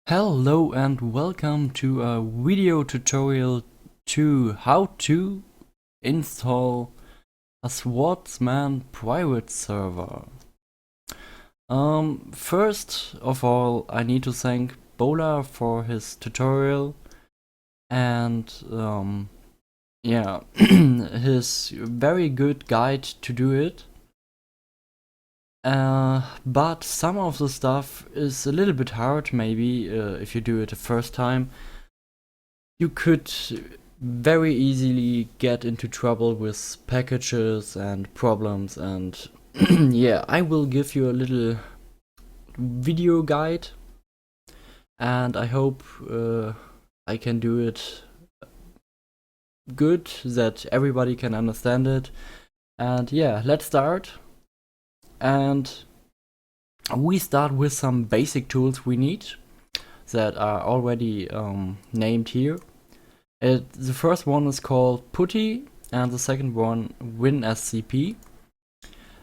Hello and welcome to a video tutorial to how to install a Swordsman private server. First of all, I need to thank Bola for his tutorial and yeah, his very good guide to do it. But some of the stuff is a little bit hard, maybe, if you do it the first time. You could very easily get into trouble with packages and problems, and yeah, I will give you a little video guide, and I hope I can do it good, that everybody can understand it. And yeah, let's start. And we start with some basic tools we need that are already named here. The first one is called PuTTY and the second one WinSCP.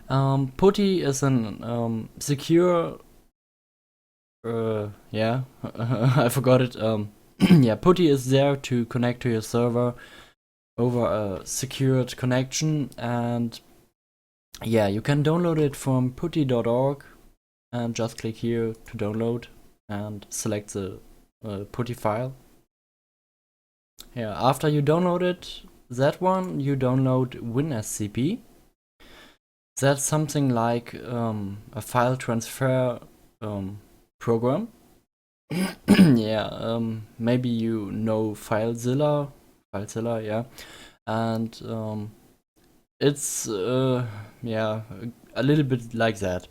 PuTTY is an secure yeah, I forgot it. Yeah, PuTTY is there to connect to your server over a secured connection, and yeah, you can download it from putty.org and just click here to download and select the PuTTY file. Yeah, after you download it, that one, you download WinSCP. That's something like a file transfer program. Yeah, maybe you know FileZilla, yeah, and it's yeah, a little bit like that.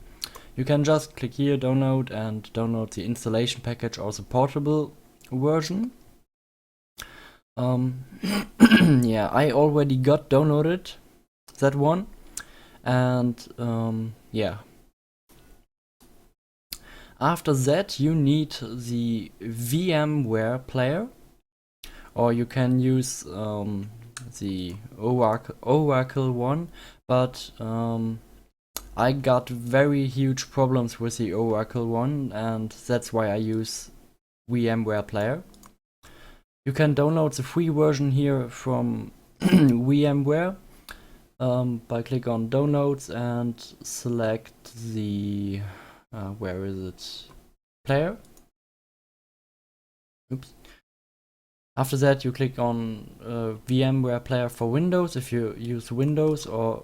You can just click here, download, and download the installation package or the portable version. Yeah, I already got downloaded that one, and yeah. After that, you need the VMware player, or you can use the Oracle one, but I got very huge problems with the Oracle one, and that's why I use VMware player. You can download the free version here from VMware by click on downloads and select the where is it, player. Oops. After that, you click on VMware player for Windows if you use Windows, or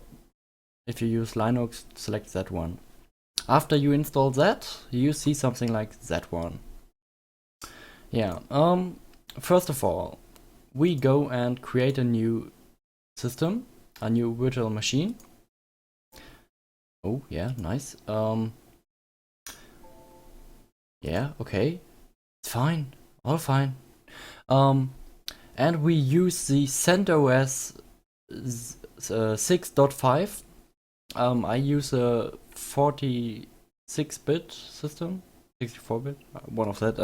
if you use Linux, select that one. After you install that, you see something like that one. Yeah, first of all, we go and create a new system, a new virtual machine. Oh yeah, nice. Yeah, okay, it's fine, all fine. And we use the CentOS 6.5. I use a 46-bit system, 64-bit, one of that.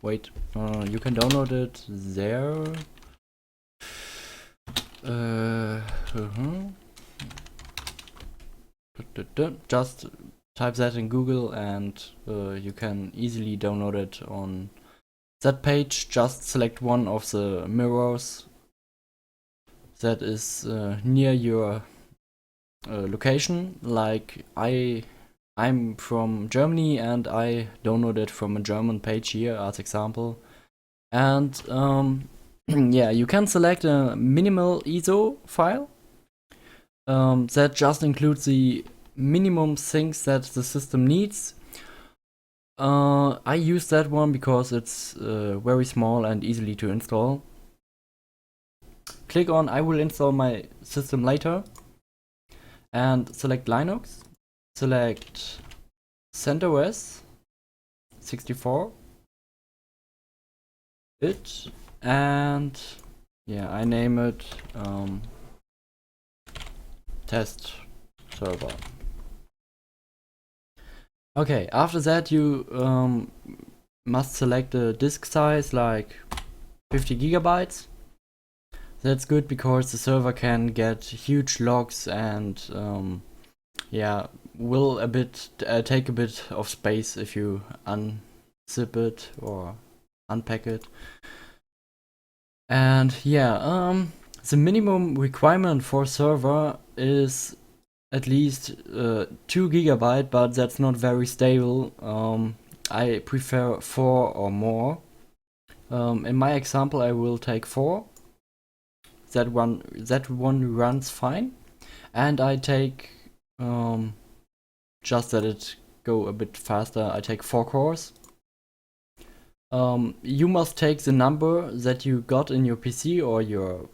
Wait, you can download it there. Just type that in Google and you can easily download it on that page. Just select one of the mirrors that is near your location. Like I'm from Germany and I downloaded from a German page here as example. And yeah, you can select a minimal ISO file that just includes the minimum things that the system needs. I use that one because it's very small and easily to install. Click on I will install my system later and select Linux. Select CentOS 64-bit, and yeah, I name it test server. Okay, after that you must select a disk size like 50 gigabytes. That's good because the server can get huge logs and yeah, will take a bit of space if you zip it or unpack it. And yeah, the minimum requirement for server is at least 2 GB, but that's not very stable. I prefer 4 or more. In my example, I will take 4. That one runs fine, and I take just that it go a bit faster. I take 4 cores. You must take the number that you got in your PC or your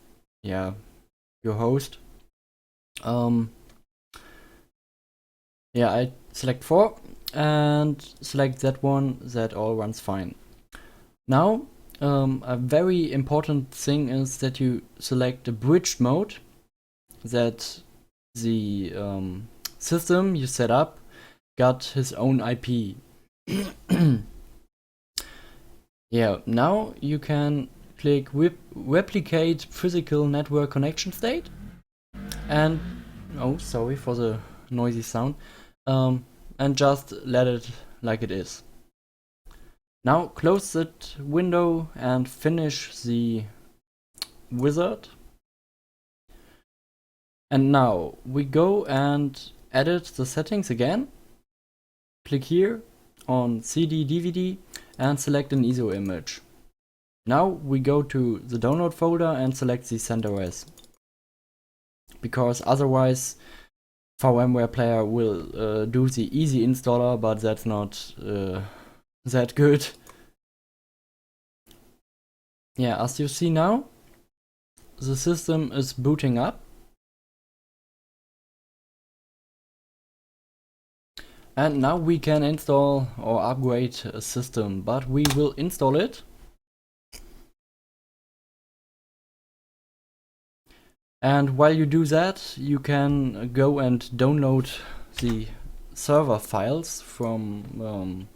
host. Yeah, I select 4 and select that one. That all runs fine. Now, a very important thing is that you select the bridged mode, that the system you set up got his own IP. Yeah, now you can click replicate physical network connection state, and oh, sorry for the noisy sound, and just let it like it is. Now close that window and finish the wizard. And now we go and edit the settings again. Click here on CD DVD and select an ISO image. Now we go to the download folder and select the CentOS, because otherwise VMware Player will do the easy installer, but that's not that good. Yeah, as you see now, the system is booting up. And now we can install or upgrade a system, but we will install it. And while you do that, you can go and download the server files from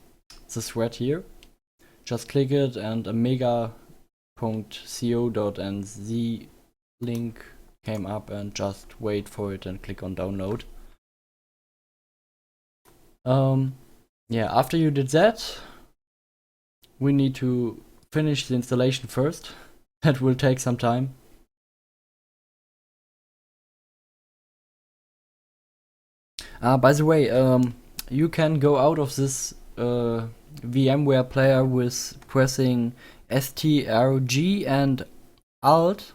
the thread here. Just click it and a mega.co.nz link came up, and just wait for it and click on download. Yeah, after you did that, we need to finish the installation first. That will take some time. By the way, you can go out of this VMware player with pressing STRG and Alt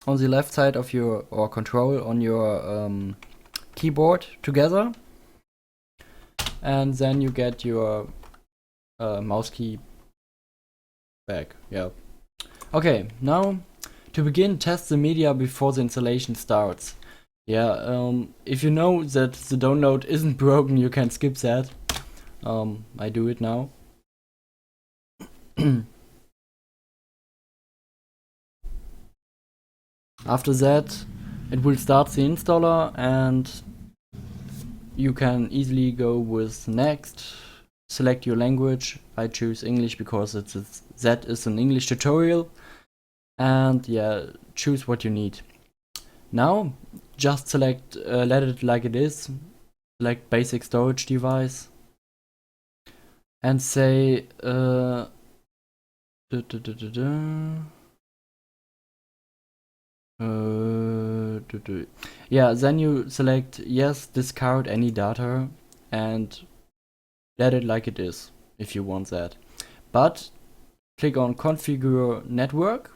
on the left side of your, or Control on your keyboard together, and then you get your mouse key back. Yeah. Okay, now to begin, test the media before the installation starts. Yeah, if you know that the download isn't broken, you can skip that. I do it now. After that, it will start the installer, and you can easily go with next. Select your language. I choose English because that is an English tutorial. And yeah, choose what you need. Now, just select, let it like it is. Select basic storage device. And say, yeah, then you select yes, discard any data, and let it like it is if you want that. But click on configure network,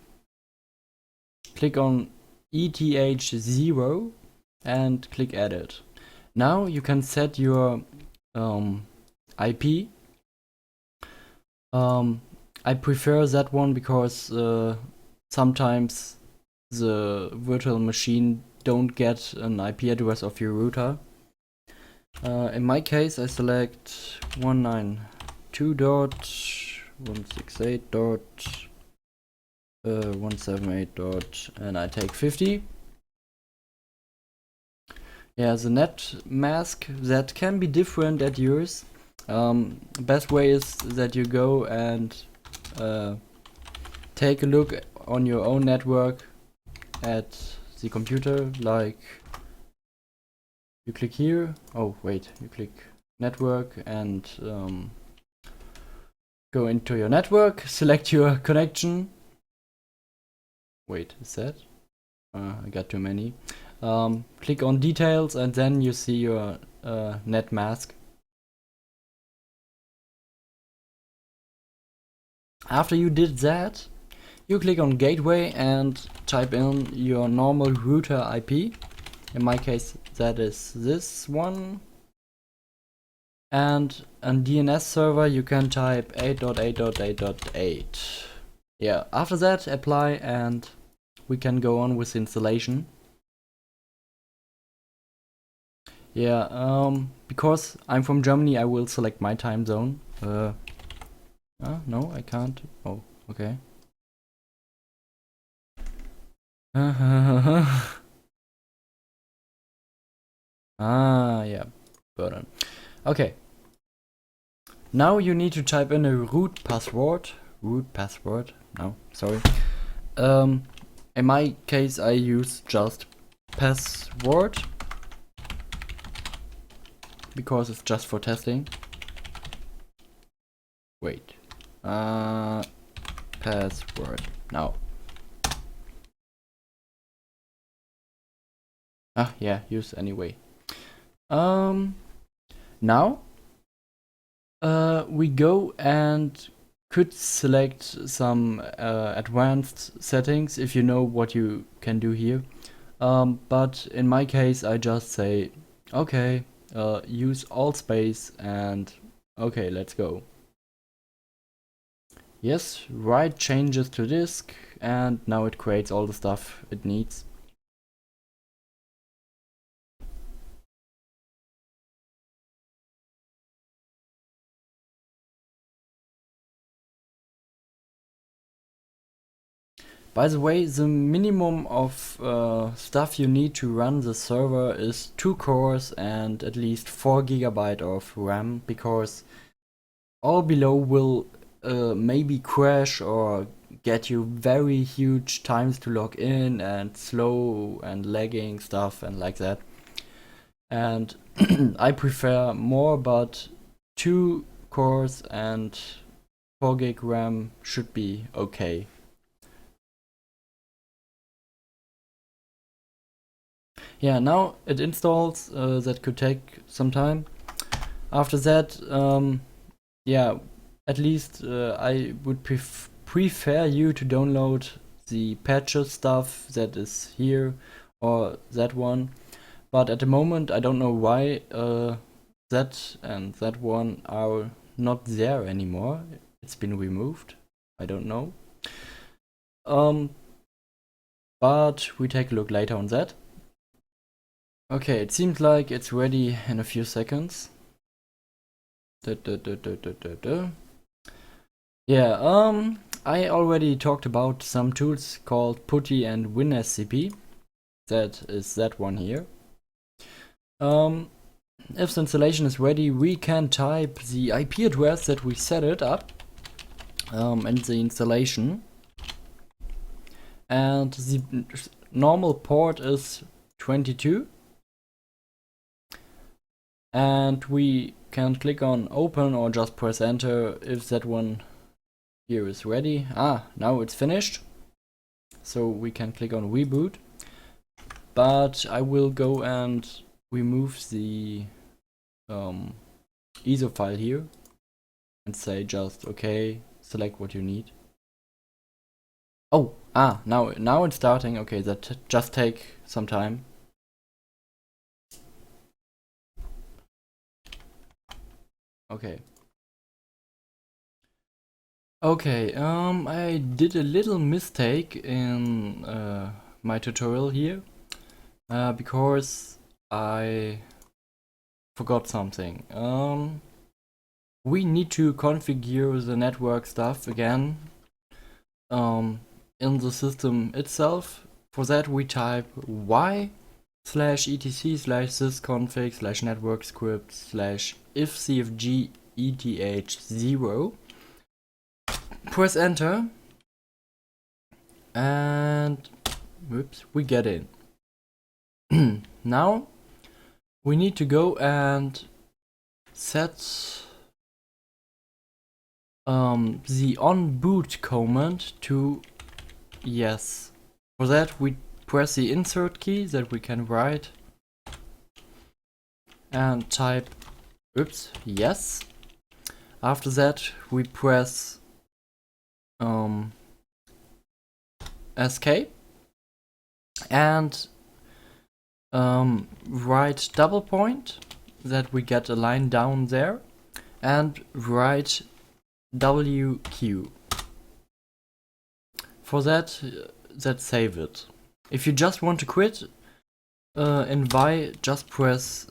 click on ETH0 and click edit. Now you can set your IP. I prefer that one because sometimes the virtual machine don't get an IP address of your router. In my case, I select 192.168.178. And I take 50. Yeah, the net mask, that can be different at yours. Best way is that you go and take a look on your own network at the computer, like you click here, oh wait, you click network and go into your network, select your connection. Wait, is that? I got too many. Click on details and then you see your net mask. After you did that, you click on gateway and type in your normal router IP. In my case, that is this one. And on DNS server, you can type 8.8.8.8. Yeah, after that, apply and we can go on with installation. Yeah, because I'm from Germany, I will select my time zone. No, I can't. Oh, okay. Yeah, burden. Okay. Now you need to type in a root password. Root password? No, sorry. In my case, I use just password because it's just for testing. Wait. Password. Now. Yeah, use anyway. Now we go and could select some advanced settings if you know what you can do here. But in my case, I just say, okay, use all space and okay, let's go. Yes, write changes to disk and now it creates all the stuff it needs. By the way, the minimum of stuff you need to run the server is 2 cores and at least 4 GB of RAM, because all below will maybe crash or get you very huge times to log in and slow and lagging stuff and like that. And I prefer more, but 2 cores and 4 gig RAM should be okay. Yeah, now it installs. That could take some time. After that, yeah, at least I would prefer you to download the patches stuff that is here or that one. But at the moment, I don't know why that and that one are not there anymore. It's been removed. I don't know. But we take a look later on that. Okay, it seems like it's ready in a few seconds. Yeah, I already talked about some tools called PuTTY and WinSCP. That is that one here. If the installation is ready, we can type the IP address that we set it up in the installation. And the normal port is 22. And we can click on open or just press enter if that one here is ready. Now it's finished. So we can click on reboot. But I will go and remove the ISO file here and say just okay, select what you need. Oh, now it's starting. Okay, that just take some time. Okay. Okay, I did a little mistake in my tutorial here because I forgot something. We need to configure the network stuff again in the system itself. For that we type y/etc/sysconfig/network script/ifcfg eth0. Press enter and whoops, we get in. Now we need to go and set the on boot command to yes. For that we press the insert key that we can write and type yes. After that we press escape and write double point that we get a line down there and write WQ. For that, save it. If you just want to quit in Y, just press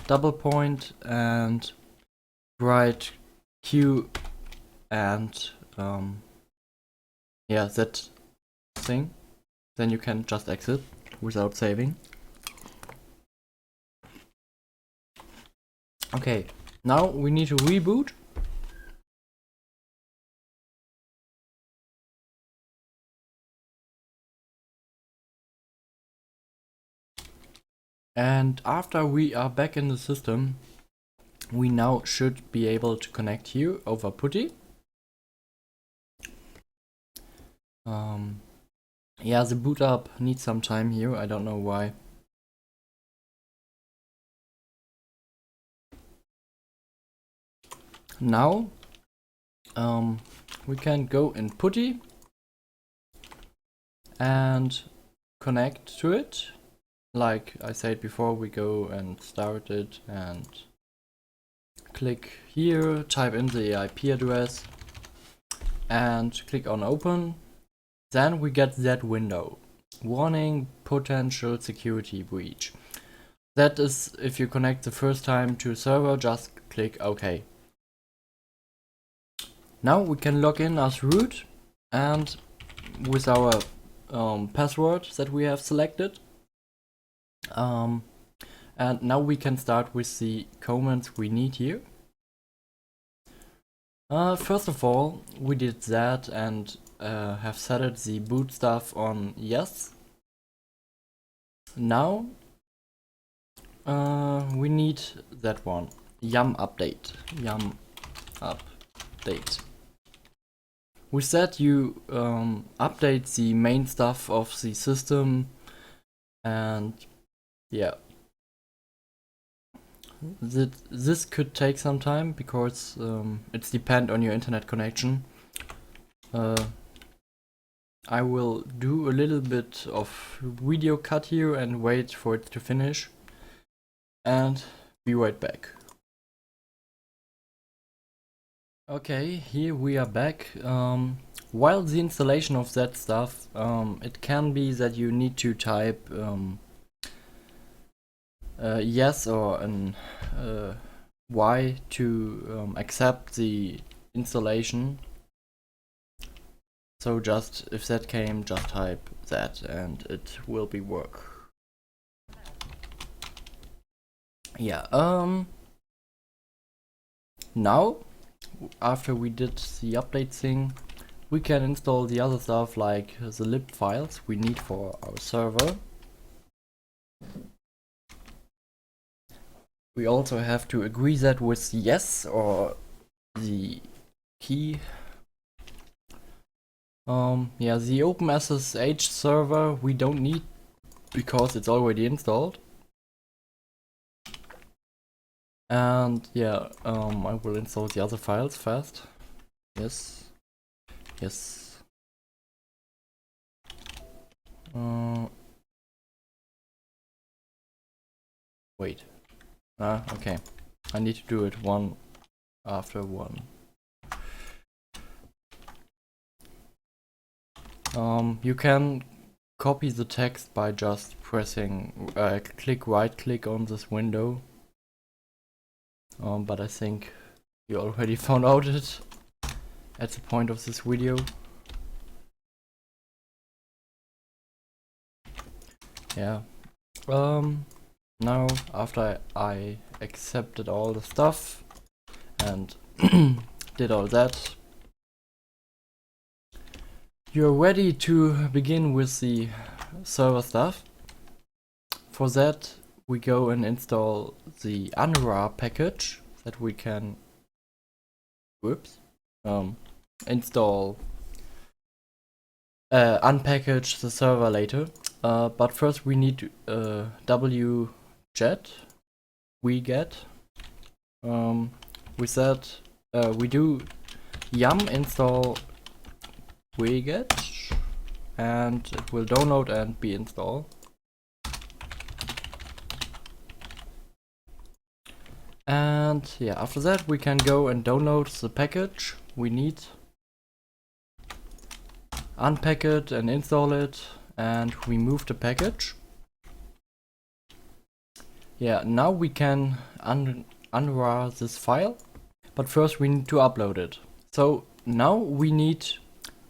double point and write Q and yeah, that thing. Then you can just exit without saving. Okay, now we need to reboot. And after we are back in the system, we now should be able to connect here over PuTTY. Yeah, the boot up needs some time here, I don't know why. Now, we can go in PuTTY and connect to it. Like I said before, we go and start it and click here, type in the IP address and click on open. Then we get that window. Warning, potential security breach. That is if you connect the first time to a server, just click OK. Now we can log in as root and with our password that we have selected. And now we can start with the commands we need here. First of all, we did that and have set it the boot stuff on yes. Now we need that one, yum update. With that you update the main stuff of the system, and yeah, this could take some time because it's depend on your internet connection. I will do a little bit of video cut here and wait for it to finish and be right back. Okay, here we are back. While the installation of that stuff, it can be that you need to type yes or an Y to accept the installation. So just if that came, just type that and it will be work. Yeah, now after we did the update thing, we can install the other stuff like the lib files we need for our server. We also have to agree that with yes or the key. Yeah, the OpenSSH server we don't need because it's already installed. And yeah, I will install the other files first. Yes. Wait. Okay. I need to do it one after one. You can copy the text by just pressing right click on this window. But I think you already found out it at the point of this video. Yeah. Now after I accepted all the stuff and did all that, you're ready to begin with the server stuff. For that we go and install the unrar package that we can install, unpackage the server later. But first we need wget. With that, we do yum install wget, and it will download and be installed. And yeah, after that we can go and download the package we need, unpack it and install it, and remove the package. Yeah, now we can unrar this file, but first we need to upload it. So now we need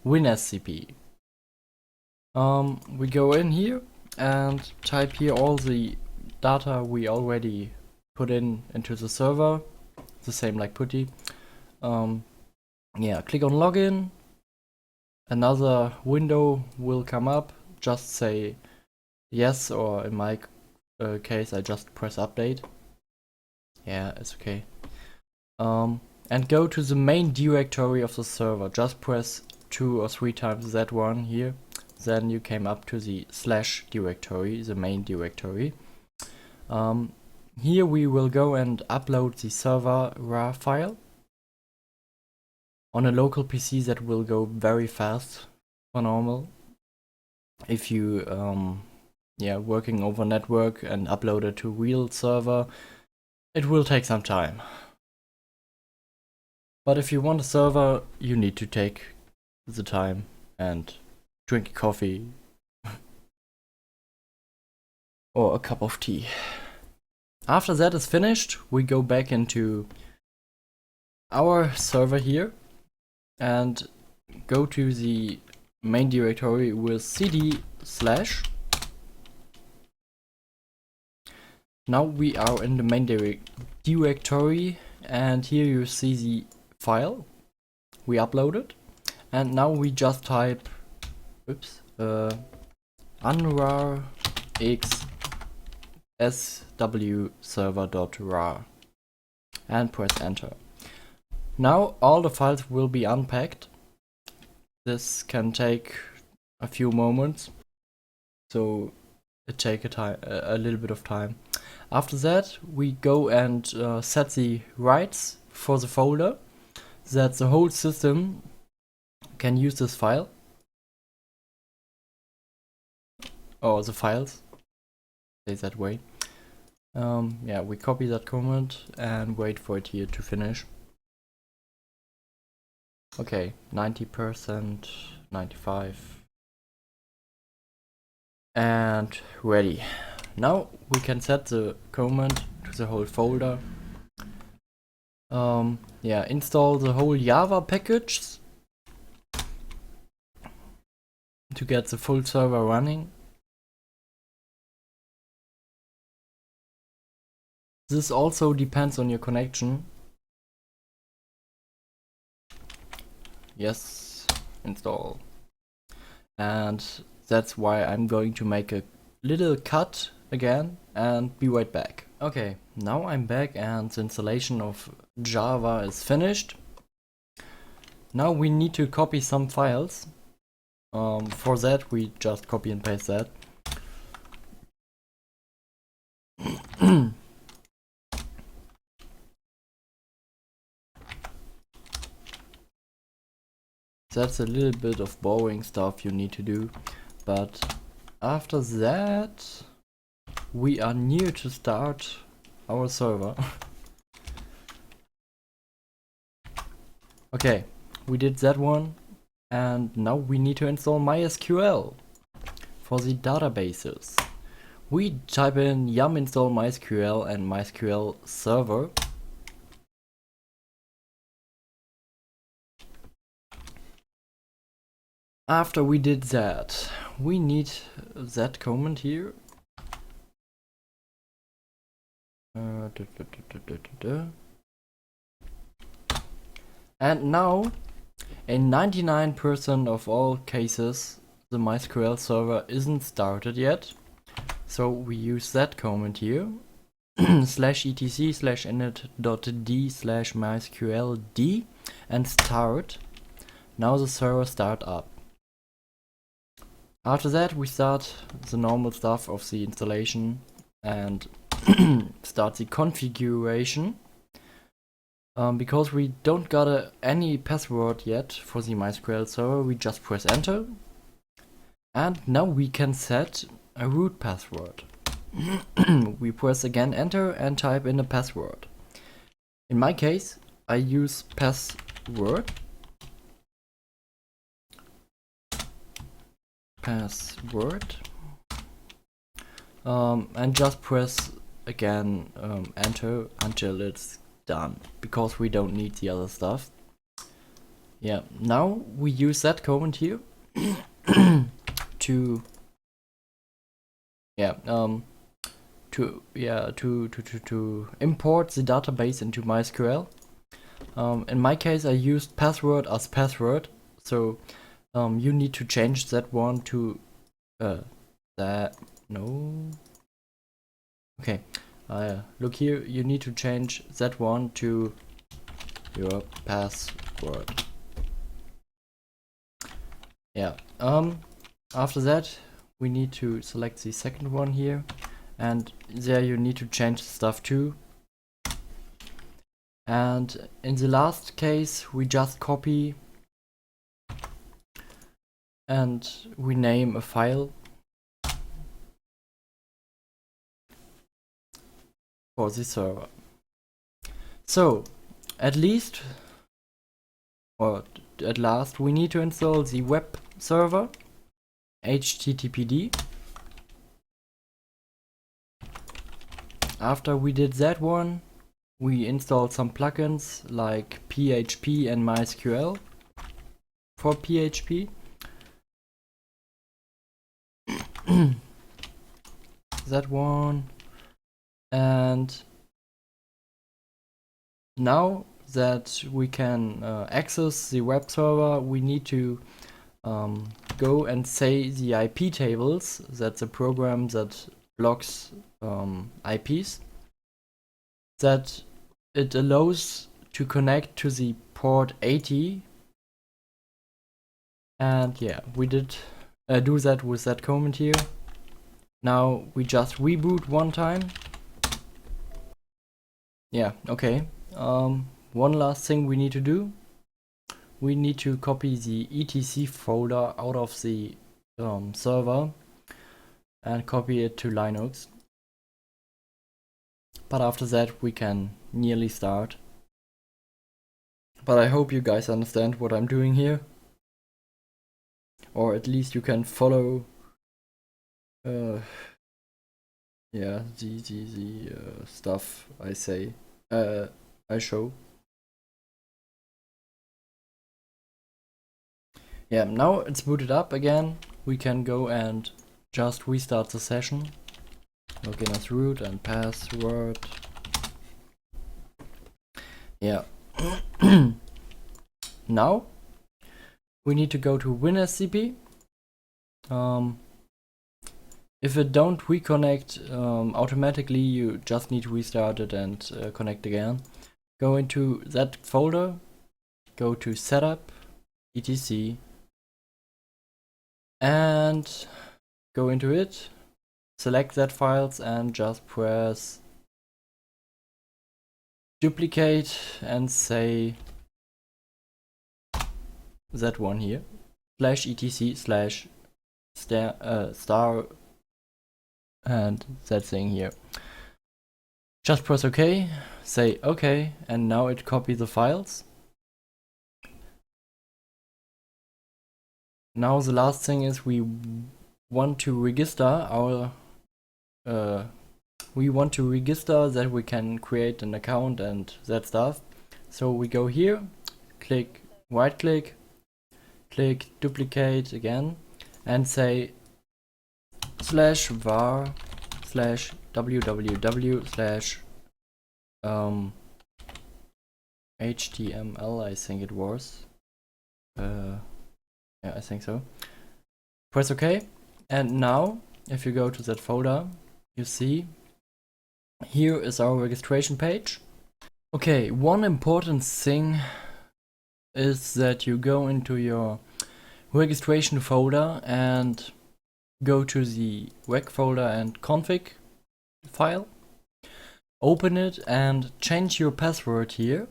WinSCP. We go in here and type here all the data we already put into the server, the same like putty. Yeah, click on login. Another window will come up. Just say yes, or in my case I just press update. Yeah, it's okay. And go to the main directory of the server. Just press 2 or 3 times that one here. Then you came up to the / directory, the main directory. Here we will go and upload the server RAR file on a local PC. That will go very fast for normal. If you working over network and upload it to real server, it will take some time. But if you want a server, you need to take the time and drink coffee or a cup of tea. After that is finished, we go back into our server here and go to the main directory with cd/. Now we are in the main directory, and here you see the file we uploaded. And now we just type unrar x swserver.rar and press enter. Now all the files will be unpacked. This can take a few moments, so it takes a little bit of time. After that we go and set the rights for the folder, that the whole system can use this file, or the files, say that way. Yeah, we copy that comment and wait for it here to finish. Okay, 90%, 95, and ready. Now we can set the comment to the whole folder. Yeah, install the whole Java package to get the full server running. This also depends on your connection. Yes, install. And that's why I'm going to make a little cut again and be right back. Okay, now I'm back and the installation of Java is finished. Now we need to copy some files. For that we just copy and paste that. That's a little bit of boring stuff you need to do, but after that we are near to start our server. Okay, we did that one, and now we need to install MySQL for the databases. We type in yum install MySQL and MySQL server. After we did that, we need that command here. And now, in 99% of all cases, the MySQL server isn't started yet. So we use that command here, /etc/init.d/mysqld, and start. Now the server start up. After that we start the normal stuff of the installation and start the configuration. Because we don't got any password yet for the MySQL server, we just press enter. And now we can set a root password. We press again enter and type in a password. In my case, I use password. And just press again enter until it's done, because we don't need the other stuff. Yeah, now we use that command here to import the database into MySQL. In my case I used password as password, so you need to change that one to look here, you need to change that one to your password. Yeah, after that we need to select the second one here, and there you need to change the stuff too. And in the last case we just copy and we name a file for the server. So at last we need to install the web server, HTTPD. After we did that one, we installed some plugins like PHP and MySQL for PHP. That one. And now that we can access the web server, we need to go and say the IP tables. That's a program that blocks IPs, that it allows to connect to the port 80. And yeah, we did do that with that command here. Now we just reboot one time. Yeah, okay. One last thing we need to do. We need to copy the etc folder out of the server and copy it to Linux. But after that we can nearly start. But I hope you guys understand what I'm doing here. Or at least you can follow the stuff I say, I show. Yeah, now it's booted up again. We can go and just restart the session. Login as root and password. Yeah. Now we need to go to WinSCP. If it don't reconnect automatically, you just need to restart it and connect again. Go into that folder, go to setup, etc, and go into it, select that files and just press duplicate and say that one here, /etc/star and that thing here. Just press OK, say OK, and now it copies the files. Now the last thing is we want to register our that we can create an account and that stuff. So we go here, click, right click, click duplicate again and say /var/www/html, I think it was. Yeah, I think so. Press OK, and now if you go to that folder, you see here is our registration page. Okay, one important thing is that you go into your registration folder and go to the reg folder and config file, open it and change your password here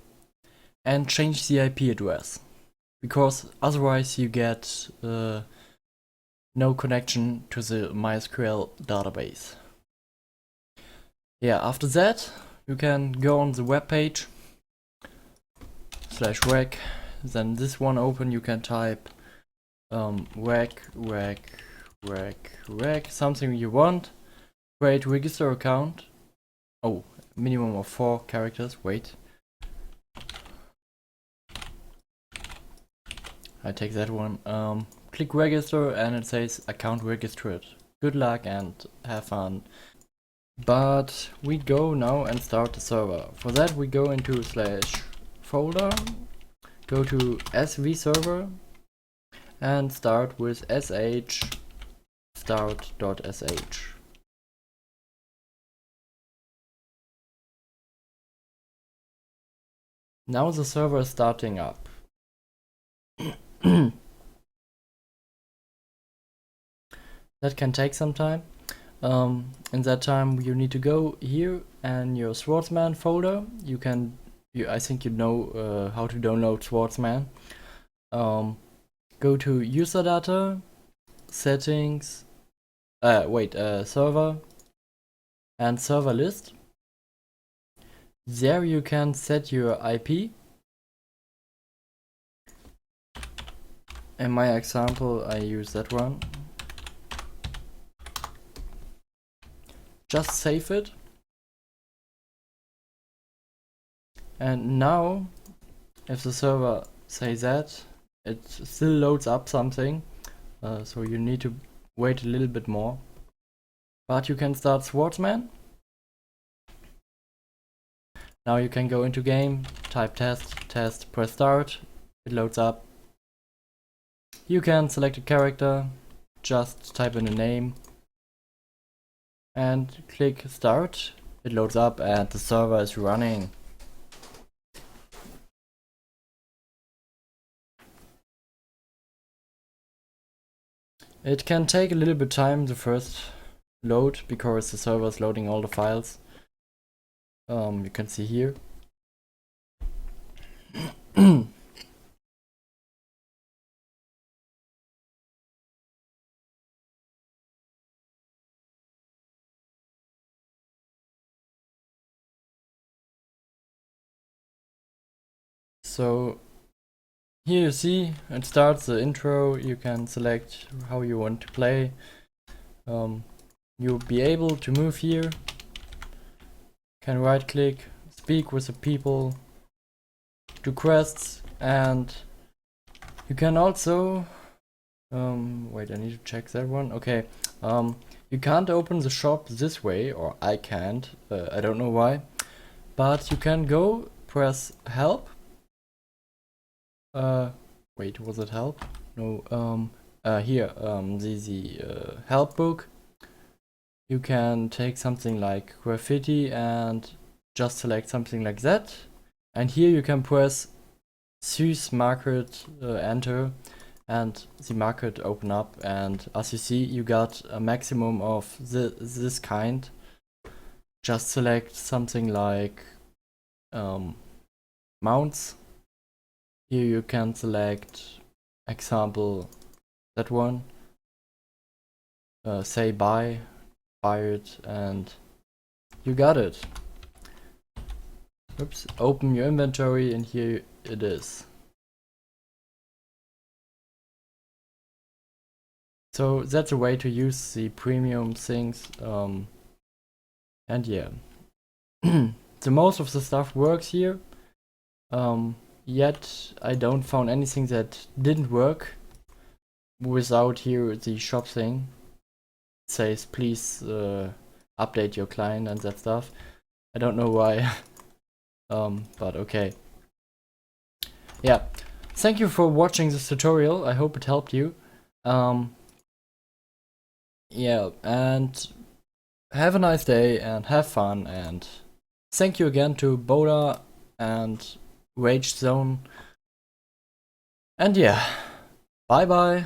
and change the IP address, because otherwise you get no connection to the MySQL database. Yeah, after that you can go on the web page /reg, then this one open, you can type reg, something you want, create register account. Oh, minimum of 4 characters, wait. I take that one. Click register and it says account registered. Good luck and have fun. But we go now and start the server. For that we go into /folder, go to sv server and start with sh start.sh. Now the server is starting up. That can take some time. In that time you need to go here and your Swordsman folder. I think you know how to download Swordsman. Go to user data, settings, server and server list. There you can set your IP. In my example I use that one. Just save it. And now, if the server says that, it still loads up something. So you need to wait a little bit more. But you can start Swordsman. Now you can go into game, type test, press start. It loads up. You can select a character, just type in a name and click start. It loads up and the server is running. It can take a little bit time, the first load, because the server is loading all the files. You can see here. So here you see it starts the intro. You can select how you want to play. You'll be able to move here. Can right click, speak with the people, do quests, and you can also wait, I need to check that one. Okay, you can't open the shop this way, or I can't, I don't know why, but you can go press help. Wait, was it help? No, here, the help book. You can take something like graffiti and just select something like that. And here you can press Sys market, enter, and the market open up. And as you see, you got a maximum of this kind. Just select something like mounts. Here you can select example that one. Say buy it, and you got it. Oops, open your inventory and here it is. So that's a way to use the premium things, and yeah. The most of the stuff works here, yet I don't found anything that didn't work without here the shop thing. It says please update your client and that stuff. I don't know why. But okay. Yeah, thank you for watching this tutorial. I hope it helped you. Yeah, and have a nice day and have fun, and thank you again to Boda and Rage Zone And yeah, bye bye.